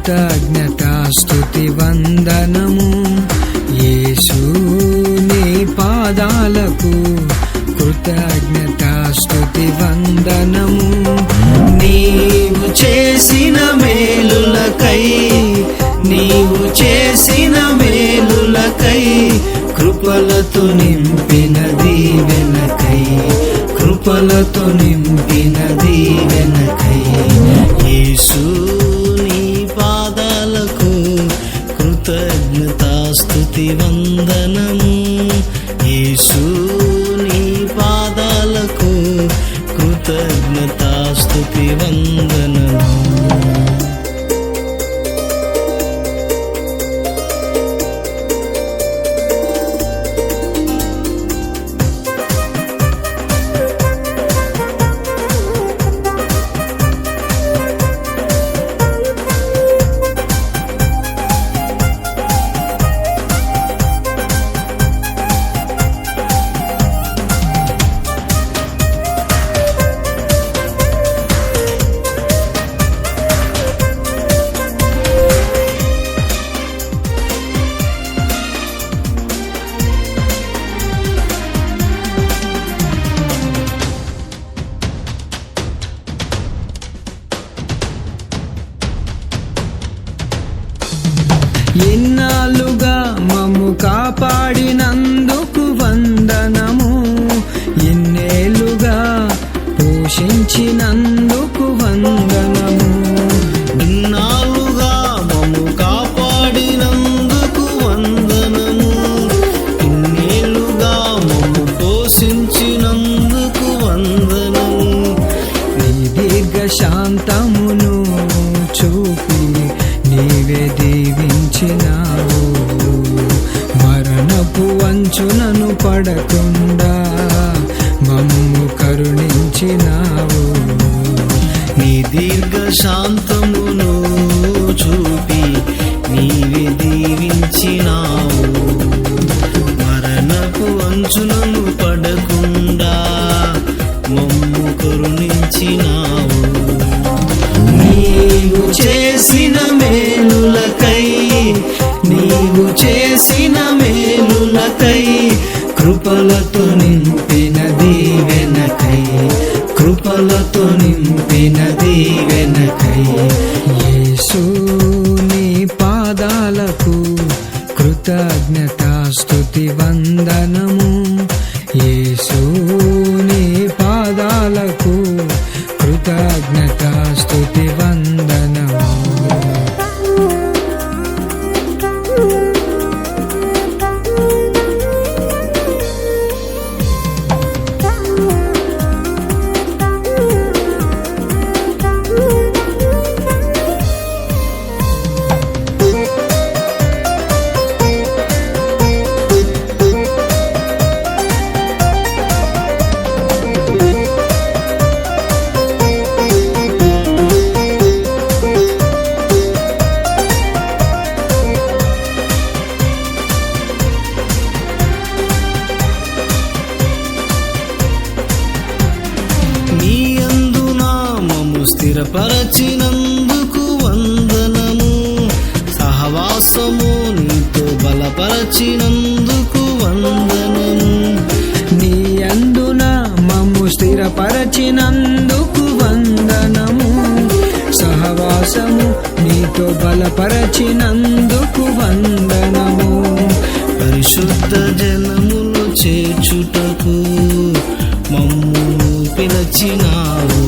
కృతజ్ఞతాస్తుతి వందనము. యేసు నీ పాదాలకు కృతజ్ఞతాస్తుతి వందనము. నీవు చేసిన మేలులకై, నీవు చేసిన మేలులకై, కృపలతో నింపిన దీవెనకై, కృపలతో నింపిన దీవెనకై, యేసు నీ పాదాలకు కృతజ్ఞతాస్తుతి వందనము. యేసు నీ పాదాలకు కృతజ్ఞతాస్తుతి వందనము. ఎన్నాళ్ళుగా మమ్ము కాపాడినందుకు వందనము. ఎన్నేళ్ళుగా పోషించినందుకు వందనము. ఇన్నాళ్ళుగా మమ్ము కాపాడినందుకు వందనము. ఇన్నేళ్ళుగా మమ్ము పోషించినందుకు వందనము. నీ దీర్ఘశాంతమును చూపి నీవే దీవించినావు. మరణపు వంచునను పడకుండా మమ్ము కరుణించినావు. నీ దీర్ఘశాంతమును చూపి నీవే దీవించినావు. మరణపు అంచునను పడకుండా మమ్ము కరుణించినావు. నీవు చేసిన మేలులకై, నీవు చేసిన మేలులకై, కృపలతో నింపిన దీవెనకై, కృపలతో నింపిన దీవెనకై, యేసు నీ పాదాలకు కృతజ్ఞతాస్తుతి వందనము. యేసు నీ పాదాలకు కృతజ్ఞతాస్తుతి వందనము. స్థిరపరచినందుకు వందనము. సహవాసము నీతో బలపరచినందుకు వందనము. నీ యందున మమ్ము స్థిరపరచినందుకు వందనము. సహవాసము నీతో బలపరచినందుకు వందనము. పరిశుద్ధ జనములు చేర్చుటకు మమ్ము పిలచినావు.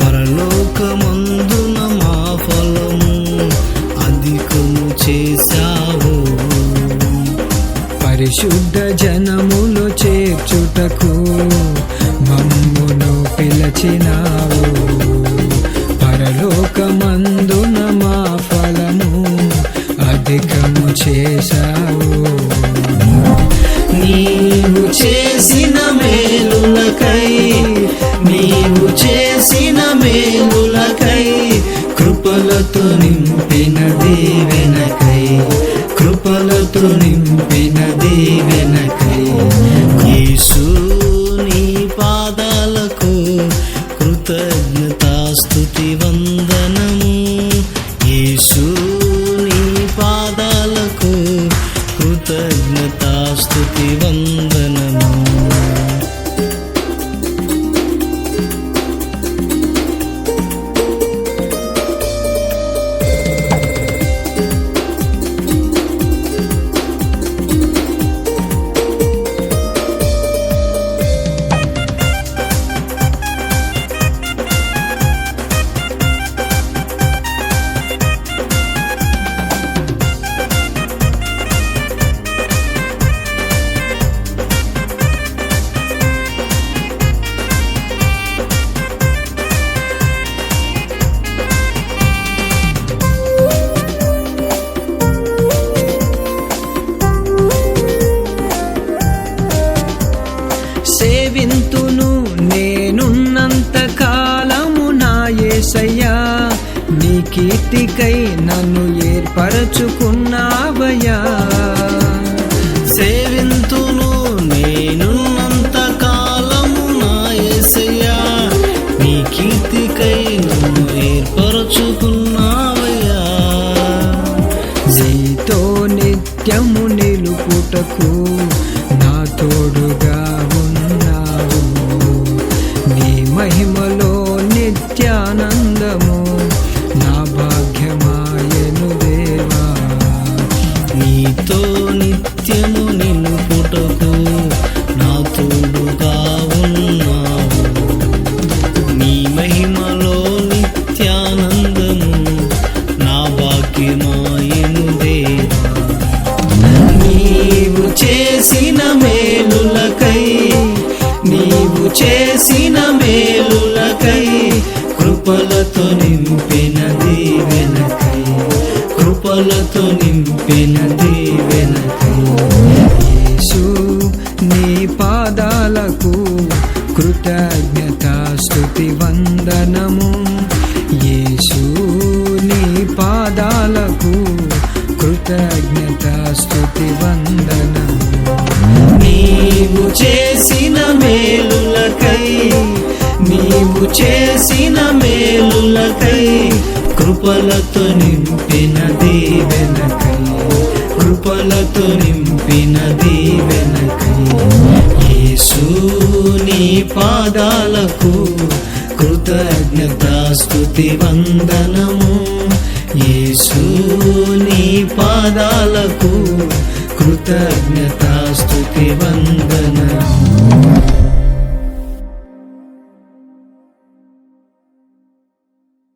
పరలోకమందున మా ఫలము అధికము చేశావు. పరిశుద్ధ జనములు చేర్చుటకు మమ్మును పిలచినావు. పరలోకమందున మా ఫలము అధికము చేశావు. నీవు చేసిన మేలులకై, నీవు చేసిన మేలులకై, కృపలతో నింపిన దీవెనకై, కృపలతో నింపిన దీవెనకై, యేసు నీ పాదాలకు కృతజ్ఞతాస్తుతి వందనము. యేసు నీ పాదాలకు కృతజ్ఞతాస్తుతి వందనము. సేవింతును నేనున్నంత కాలము నా యేసయ్యా, నీ కీర్తికై నన్ను ఏర్పరచుకున్నావయ్యా. సేవింతును నేనున్నంత కాలము నా యేసయ్యా, నీ కీర్తికై నన్ను ఏర్పరచుకున్నావయ్యా. నీతో నిత్యము నిలుపుటకు నా తోడుగా ఉన్నావు, నీ మహిమలో నిత్యానందము నా భాగ్యమాయను దేవా. నీతో నిత్యము నిలుపుటకు నా తోడుగా ఉన్నావు, నీ మహిమలో నిత్యానందము నా భాగ్యమాయను దేవా. నీవు చేసిన మేలులకై, నీవు చేసిన మేలులకై, కృపలతో నింపిన దీవెనకై, కృపలతో నింపిన దీవెనకై. యేసు నీ పాదాలకు కృతజ్ఞతాస్తుతి వందనము. యేసు నీ పాదాలకు కృతజ్ఞతాస్తుతి వందనము. నీవు చేసిన మేలులకై, నీవు చేసిన మేలులకై, కృపలతో నింపిన దీవెనకై, కృపలతో నింపిన దీవెనకై. యేసు నీ పాదాలకు కృతజ్ఞతాస్తుతి వందనము. యేసు నీ పాదాలకు కృతజ్ఞతాస్తుతి వందనము.